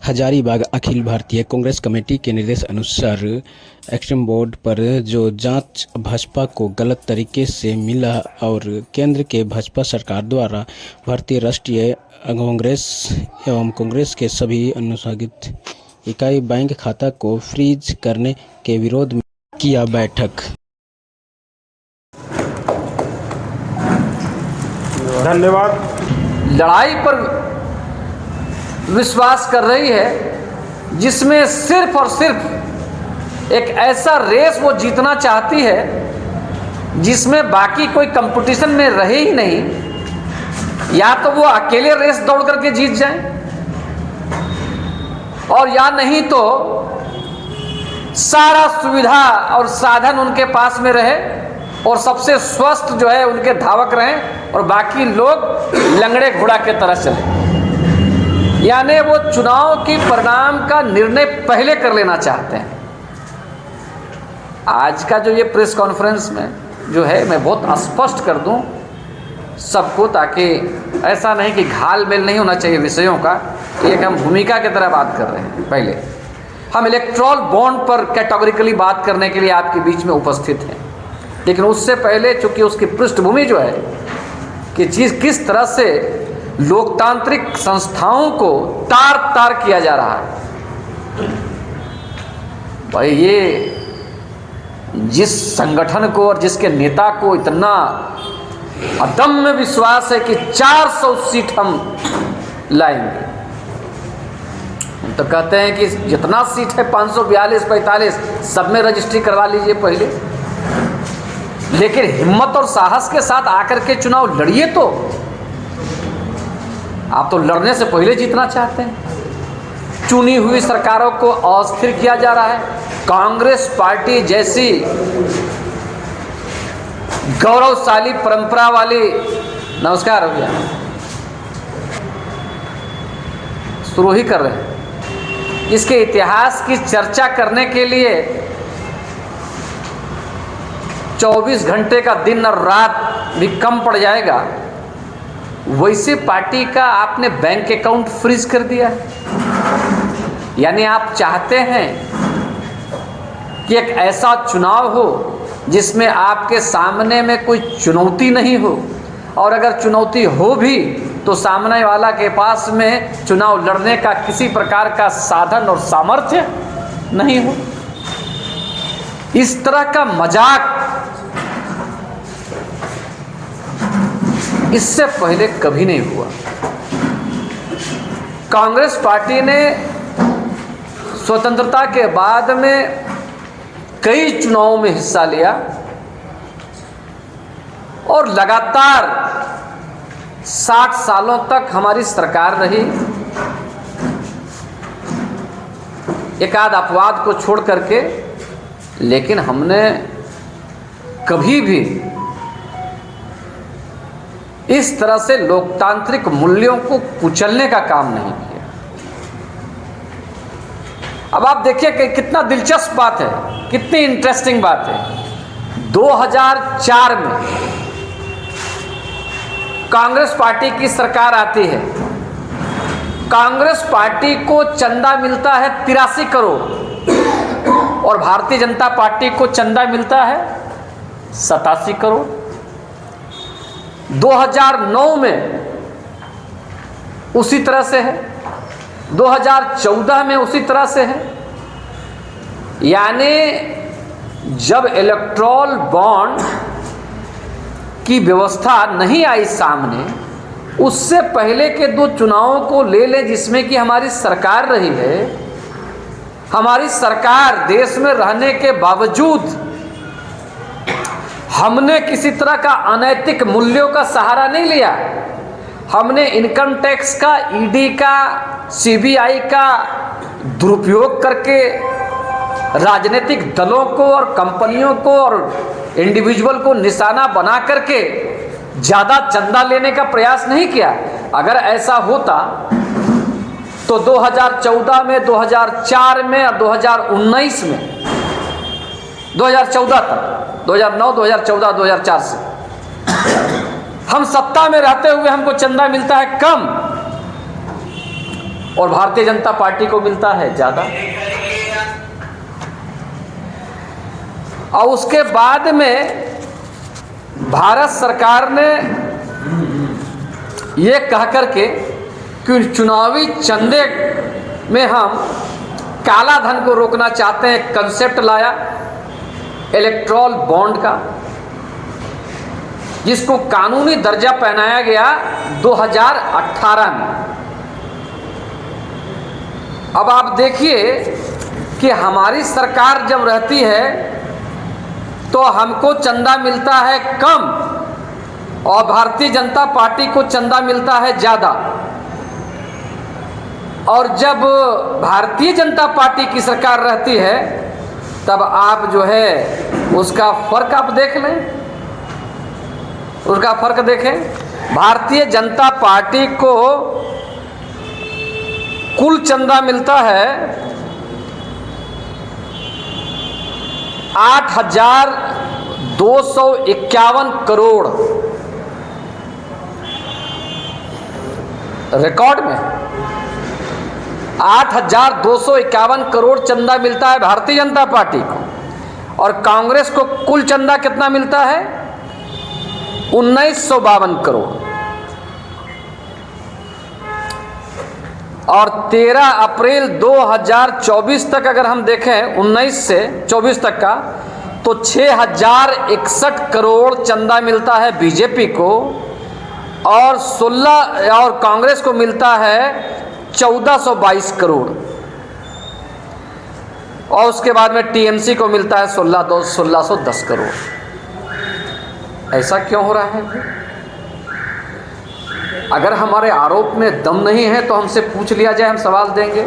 Hazaribagh Akhil Bharatiya Congress committee के निर्देश अनुसार एक्सट्रीम बोर्ड पर जो जांच भाजपा को गलत तरीके से मिला और केंद्र के भाजपा सरकार द्वारा भारतीय राष्ट्रीय कांग्रेस एवं कांग्रेस के सभी अनुशासित इकाई बैंक खाता को फ्रीज करने के विरोध में किया बैठक। धन्यवाद। लड़ाई पर विश्वास कर रही है जिसमें सिर्फ और सिर्फ एक ऐसा रेस वो जीतना चाहती है जिसमें बाकी कोई कंपटीशन में रहे ही नहीं। या तो वो अकेले रेस दौड़ करके जीत जाए और या नहीं तो सारा सुविधा और साधन उनके पास में रहे और सबसे स्वस्थ जो है उनके धावक रहें और बाकी लोग लंगड़े घोड़ा के तरह चले। यानी वो चुनाव की परिणाम का निर्णय पहले कर लेना चाहते हैं। आज का जो ये प्रेस कॉन्फ्रेंस में जो है मैं बहुत स्पष्ट कर दूं सबको, ताकि ऐसा नहीं कि घाल मेल नहीं होना चाहिए विषयों का। एक हम भूमिका की तरह बात कर रहे हैं। पहले हम इलेक्ट्रॉल बॉन्ड पर कैटेगोरिकली बात करने के लिए आपके बीच में उपस्थित हैं, लेकिन उससे पहले चूंकि उसकी पृष्ठभूमि जो है कि किस तरह से लोकतांत्रिक संस्थाओं को तार तार किया जा रहा है। भाई ये जिस संगठन को और जिसके नेता को इतना अदम्य विश्वास है कि 400 सीट हम लाएंगे, हम तो कहते हैं कि जितना सीट है 542 45 सब में रजिस्ट्री करवा लीजिए पहले, लेकिन हिम्मत और साहस के साथ आकर के चुनाव लड़िए। तो आप तो लड़ने से पहले जीतना चाहते हैं। चुनी हुई सरकारों को अस्थिर किया जा रहा है। कांग्रेस पार्टी जैसी गौरवशाली परंपरा वाली, नमस्कार हो गया, शुरू ही कर रहे हैं, इसके इतिहास की चर्चा करने के लिए 24 घंटे का दिन और रात भी कम पड़ जाएगा। वैसे पार्टी का आपने बैंक अकाउंट फ्रीज कर दिया है। यानी आप चाहते हैं कि एक ऐसा चुनाव हो जिसमें आपके सामने में कोई चुनौती नहीं हो, और अगर चुनौती हो भी तो सामने वाला के पास में चुनाव लड़ने का किसी प्रकार का साधन और सामर्थ्य नहीं हो। इस तरह का मजाक इससे पहले कभी नहीं हुआ। कांग्रेस पार्टी ने स्वतंत्रता के बाद में कई चुनावों में हिस्सा लिया और लगातार 60 सालों तक हमारी सरकार रही। एक आध अपवाद को छोड़ करके, लेकिन हमने कभी भी इस तरह से लोकतांत्रिक मूल्यों को कुचलने का काम नहीं किया। अब आप देखिए कि कितना दिलचस्प बात है, कितनी इंटरेस्टिंग बात है। 2004 में कांग्रेस पार्टी की सरकार आती है। कांग्रेस पार्टी को चंदा मिलता है 83 करोड़ और भारतीय जनता पार्टी को चंदा मिलता है 87 करोड़। 2009 में उसी तरह से है, 2014 में उसी तरह से है। यानी जब इलेक्ट्रॉल बॉन्ड की व्यवस्था नहीं आई सामने, उससे पहले के 2 चुनावों को ले लें जिसमें कि हमारी सरकार रही है। हमारी सरकार देश में रहने के बावजूद हमने किसी तरह का अनैतिक मूल्यों का सहारा नहीं लिया। हमने इनकम टैक्स का, ईडी का, सीबीआई का दुरुपयोग करके राजनीतिक दलों को और कंपनियों को और इंडिविजुअल को निशाना बना करके ज़्यादा चंदा लेने का प्रयास नहीं किया। अगर ऐसा होता तो 2014 में, 2004 में और 2019 में, 2014 तक, 2009, 2014, 2004 से हम सत्ता में रहते हुए हमको चंदा मिलता है कम। और भारतीय जनता पार्टी को मिलता है ज़्यादा। और उसके बाद में भारत सरकार ने ये कह कर के कि चुनावी चंदे में हम काला धन को रोकना चाहते हैं, कंसेप्ट लाया इलेक्ट्रॉल बॉन्ड का, जिसको कानूनी दर्जा पहनाया गया 2018 में। अब आप देखिए कि हमारी सरकार जब रहती है तो हमको चंदा मिलता है कम और भारतीय जनता पार्टी को चंदा मिलता है ज़्यादा। और जब भारतीय जनता पार्टी की सरकार रहती है तब आप जो है उसका फ़र्क आप देख लें, उसका फ़र्क देखें। भारतीय जनता पार्टी को कुल चंदा मिलता है 8,251 करोड़ रिकॉर्ड में 8,251 करोड़ चंदा मिलता है भारतीय जनता पार्टी को। और कांग्रेस को कुल चंदा कितना मिलता है? 1952 करोड़। और 13 अप्रैल 2024 तक अगर हम देखें, 19 से 24 तक का, तो 6,061 करोड़ चंदा मिलता है बीजेपी को और 16 और कांग्रेस को मिलता है 1422 करोड़। और उसके बाद में टीएमसी को मिलता है 1610 करोड़। ऐसा क्यों हो रहा है? अगर हमारे आरोप में दम नहीं है तो हमसे पूछ लिया जाए, हम सवाल देंगे।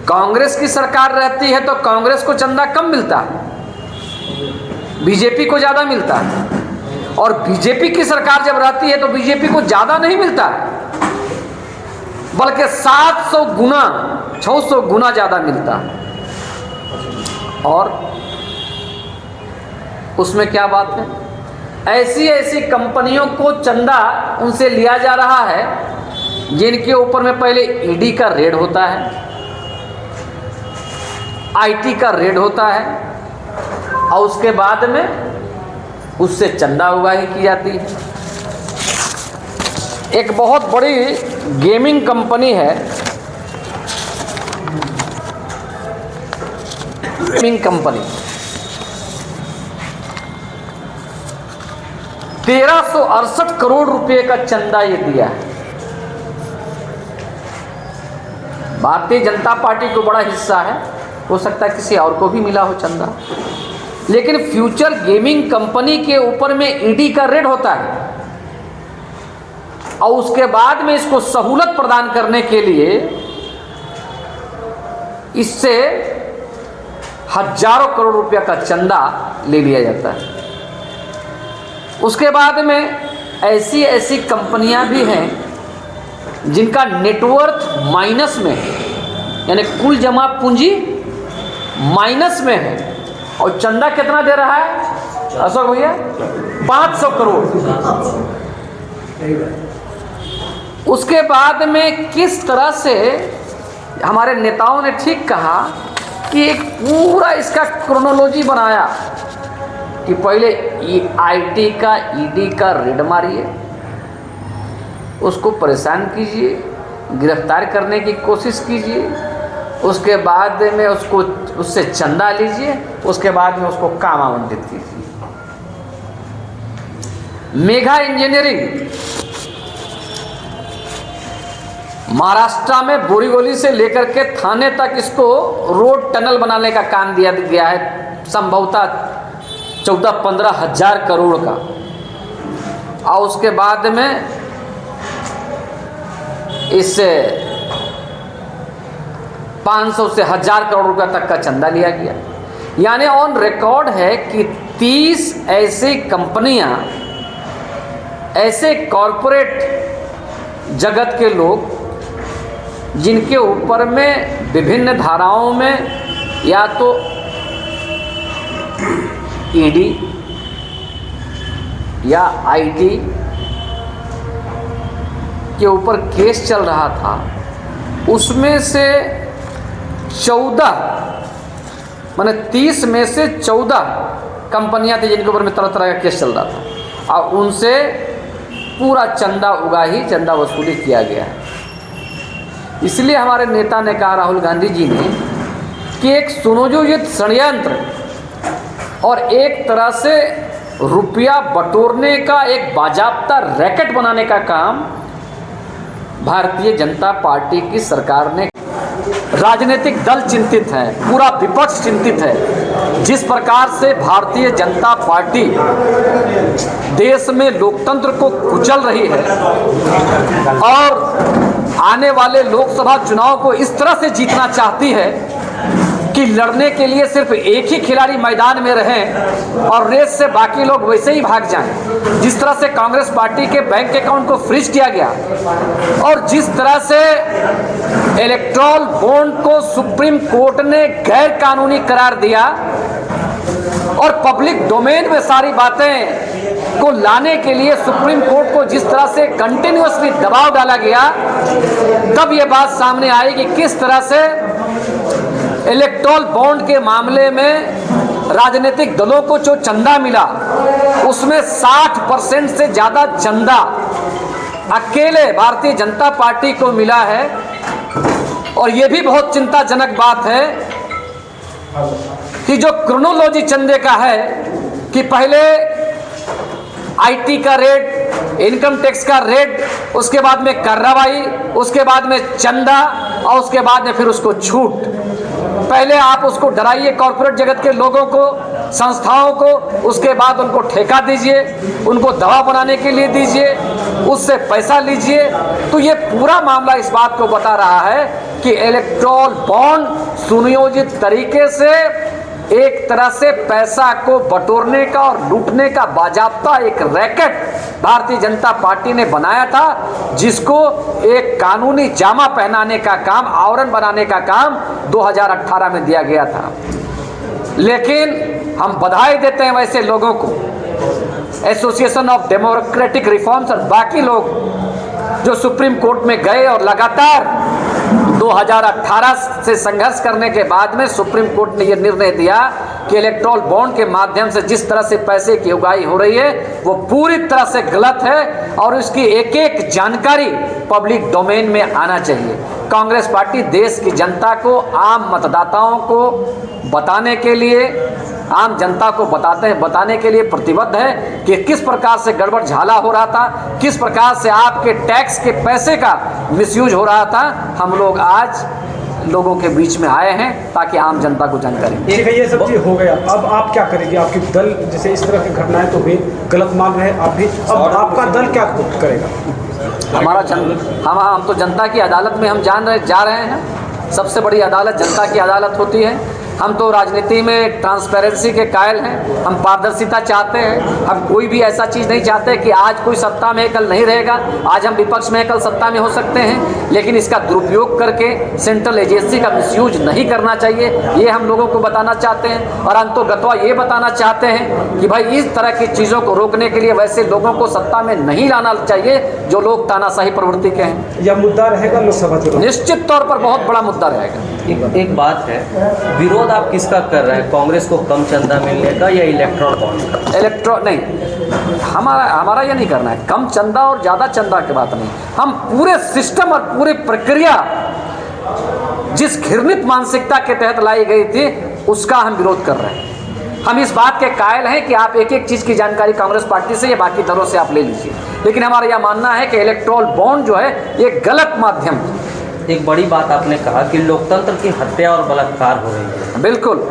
कांग्रेस की सरकार रहती है तो कांग्रेस को चंदा कम मिलता है, बीजेपी को ज़्यादा मिलता है। और बीजेपी की सरकार जब रहती है तो बीजेपी को ज़्यादा नहीं मिलता है, बल्कि 700 गुना 600 गुना ज़्यादा मिलता है। और उसमें क्या बात है? ऐसी ऐसी कंपनियों को चंदा उनसे लिया जा रहा है जिनके ऊपर में पहले ईडी का रेड होता है, आईटी का रेड होता है, और उसके बाद में उससे चंदा उगाही की जाती है। एक बहुत बड़ी गेमिंग कंपनी है, गेमिंग कंपनी 1368 करोड़ रुपए का चंदा ये दिया है। भारतीय जनता पार्टी को बड़ा हिस्सा है, हो सकता है किसी और को भी मिला हो चंदा, लेकिन फ्यूचर गेमिंग कंपनी के ऊपर में ईडी का रेड होता है और उसके बाद में इसको सहूलत प्रदान करने के लिए इससे हजारों करोड़ रुपया का चंदा ले लिया जाता है। उसके बाद में ऐसी ऐसी कंपनियां भी हैं जिनका नेटवर्थ माइनस में है, यानी कुल जमा पूंजी माइनस में है, और चंदा कितना दे रहा है अशोक भैया? 500 करोड़। उसके बाद में किस तरह से हमारे नेताओं ने ठीक कहा कि एक पूरा इसका क्रोनोलॉजी बनाया कि पहले आईटी का ईडी का रेड मारिए, उसको परेशान कीजिए, गिरफ्तार करने की कोशिश कीजिए, उसके बाद में उसको उससे चंदा लीजिए, उसके बाद में उसको काम आवंटित कीजिए। मेगा इंजीनियरिंग महाराष्ट्र में बोरीवली से लेकर के थाने तक इसको रोड टनल बनाने का काम दिया गया है, संभवतः 14-15 हजार करोड़ का। और उसके बाद में इससे 500 से 1000 करोड़ रुपए तक का चंदा लिया गया। यानी ऑन रिकॉर्ड है कि 30 ऐसी कंपनियां, ऐसे कॉरपोरेट जगत के लोग जिनके ऊपर में विभिन्न धाराओं में या तो ईडी या आईटी के ऊपर केस चल रहा था, उसमें से 14 माने 30 में से 14 कंपनियां थी जिनके ऊपर में तरह तरह का केस चल रहा था, और उनसे पूरा चंदा उगाही, चंदा वसूली किया गया है। इसलिए हमारे नेता ने कहा, राहुल गांधी जी ने, कि एक सुनियोजित षड्यंत्र और एक तरह से रुपया बटोरने का एक बाजाप्ता रैकेट बनाने का काम भारतीय जनता पार्टी की सरकार ने। राजनीतिक दल चिंतित हैं, पूरा विपक्ष चिंतित है। जिस प्रकार से भारतीय जनता पार्टी देश में लोकतंत्र को कुचल रही है और आने वाले लोकसभा चुनाव को इस तरह से जीतना चाहती है कि लड़ने के लिए सिर्फ एक ही खिलाड़ी मैदान में रहें और रेस से बाकी लोग वैसे ही भाग जाएं। जिस तरह से कांग्रेस पार्टी के बैंक अकाउंट को फ्रीज किया गया और जिस तरह से इलेक्टोरल बॉन्ड को सुप्रीम कोर्ट ने गैर कानूनी करार दिया और पब्लिक डोमेन में सारी बातें को लाने के लिए सुप्रीम कोर्ट को जिस तरह से कंटिन्यूअसली दबाव डाला गया, तब ये बात सामने आई कि किस तरह से इलेक्टोरल बॉन्ड के मामले में राजनीतिक दलों को जो चंदा मिला उसमें 60% से ज़्यादा चंदा अकेले भारतीय जनता पार्टी को मिला है। और ये भी बहुत चिंताजनक बात है कि जो क्रोनोलॉजी चंदे का है कि पहले आईटी का रेड, इनकम टैक्स का रेड, उसके बाद में कार्रवाई, उसके बाद में चंदा और उसके बाद में फिर उसको छूट। पहले आप उसको डराइए कॉर्पोरेट जगत के लोगों को, संस्थाओं को, उसके बाद उनको ठेका दीजिए, उनको दवा बनाने के लिए दीजिए, उससे पैसा लीजिए। तो ये पूरा मामला इस बात को बता रहा है कि इलेक्टोरल बॉन्ड सुनियोजित तरीके से एक तरह से पैसा को बटोरने का और लूटने का बाजाप्ता एक रैकेट भारतीय जनता पार्टी ने बनाया था, जिसको एक कानूनी जामा पहनाने का काम, आवरण बनाने का काम 2018 में दिया गया था। लेकिन हम बधाई देते हैं वैसे लोगों को, एसोसिएशन ऑफ डेमोक्रेटिक रिफॉर्म्स और बाकी लोग जो सुप्रीम कोर्ट में गए और लगातार 2018 से संघर्ष करने के बाद में सुप्रीम कोर्ट ने यह निर्णय दिया कि इलेक्टोरल बॉन्ड के माध्यम से जिस तरह से पैसे की उगाही हो रही है वो पूरी तरह से गलत है और उसकी एक एक जानकारी पब्लिक डोमेन में आना चाहिए। कांग्रेस पार्टी देश की जनता को, आम मतदाताओं को बताने के लिए, आम जनता को बताने के लिए प्रतिबद्ध है कि किस प्रकार से गड़बड़ झाला हो रहा था, किस प्रकार से आपके टैक्स के पैसे का मिसयूज हो रहा था। हम लोग आज लोगों के बीच में आए हैं ताकि आम जनता को जानकारी मिले। ठीक है, ये सब चीज़ हो गया, अब आप क्या करेंगे? आपकी दल जैसे इस तरह की घटनाएं तो भी गलत मान रहे हैं आप भी, अब आपका दल क्या करेगा? हम तो जनता की अदालत में हम जा रहे हैं। सबसे बड़ी अदालत जनता की अदालत होती है। हम तो राजनीति में ट्रांसपेरेंसी के कायल हैं, हम पारदर्शिता चाहते हैं। हम कोई भी ऐसा चीज़ नहीं चाहते कि आज कोई सत्ता में कल नहीं रहेगा, आज हम विपक्ष में कल सत्ता में हो सकते हैं, लेकिन इसका दुरुपयोग करके सेंट्रल एजेंसी का मिसयूज नहीं करना चाहिए, ये हम लोगों को बताना चाहते हैं। और अंतोगत्वा ये बताना चाहते हैं कि भाई इस तरह की चीज़ों को रोकने के लिए वैसे लोगों को सत्ता में नहीं लाना चाहिए जो लोग तानाशाही प्रवृत्ति के हैं। यह मुद्दा रहेगा लोकसभा चुनाव, निश्चित तौर पर बहुत बड़ा मुद्दा रहेगा। एक बात है, विरोध आप किसका कर रहे हैं? कांग्रेस को कम चंदा मिलने का या इलेक्ट्रॉल बॉन्ड? नहीं, हमारा ये नहीं करना है कम चंदा और ज़्यादा चंदा की बात नहीं। हम पूरे सिस्टम और पूरी प्रक्रिया जिस घृणित मानसिकता के तहत लाई गई थी उसका हम विरोध कर रहे हैं। हम इस बात के कायल हैं कि आप एक एक चीज़ की जानकारी कांग्रेस पार्टी से या बाकी दलों से आप ले लीजिए, लेकिन हमारा यह मानना है कि इलेक्टोरल बॉन्ड जो है ये गलत माध्यम है। एक बड़ी बात आपने कहा कि लोकतंत्र की हत्या और बलात्कार हो रही है। बिल्कुल,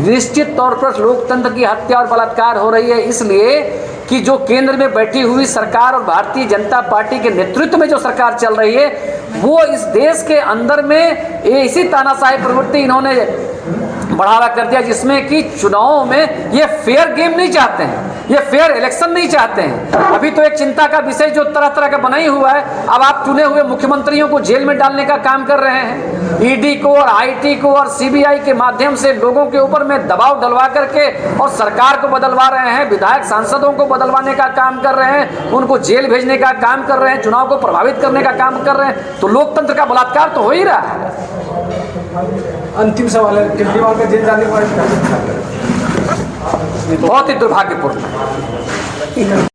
निश्चित तौर पर लोकतंत्र की हत्या और बलात्कार हो रही है, इसलिए कि जो केंद्र में बैठी हुई सरकार और भारतीय जनता पार्टी के नेतृत्व में जो सरकार चल रही है वो इस देश के अंदर में ऐसी तानाशाही प्रवृत्ति इन्होंने बढ़ावा कर दिया जिसमें कि चुनावों में ये फेयर गेम नहीं चाहते हैं, ये फेयर इलेक्शन नहीं चाहते हैं। अभी तो एक चिंता का विषय जो तरह तरह का बना ही हुआ है, अब आप चुने हुए मुख्यमंत्रियों को जेल में डालने का काम कर रहे हैं। ईडी को और आईटी को और सीबीआई के माध्यम से लोगों के ऊपर में दबाव डलवा करके और सरकार को बदलवा रहे हैं, विधायक सांसदों को बदलवाने का काम कर रहे हैं, उनको जेल भेजने का काम कर रहे हैं, चुनाव को प्रभावित करने का काम कर रहे हैं। तो लोकतंत्र का बलात्कार तो हो ही रहा है। अंतिम सवाल है, केजरीवाल का जेल जाने के बाद बहुत ही दुर्भाग्यपूर्ण है।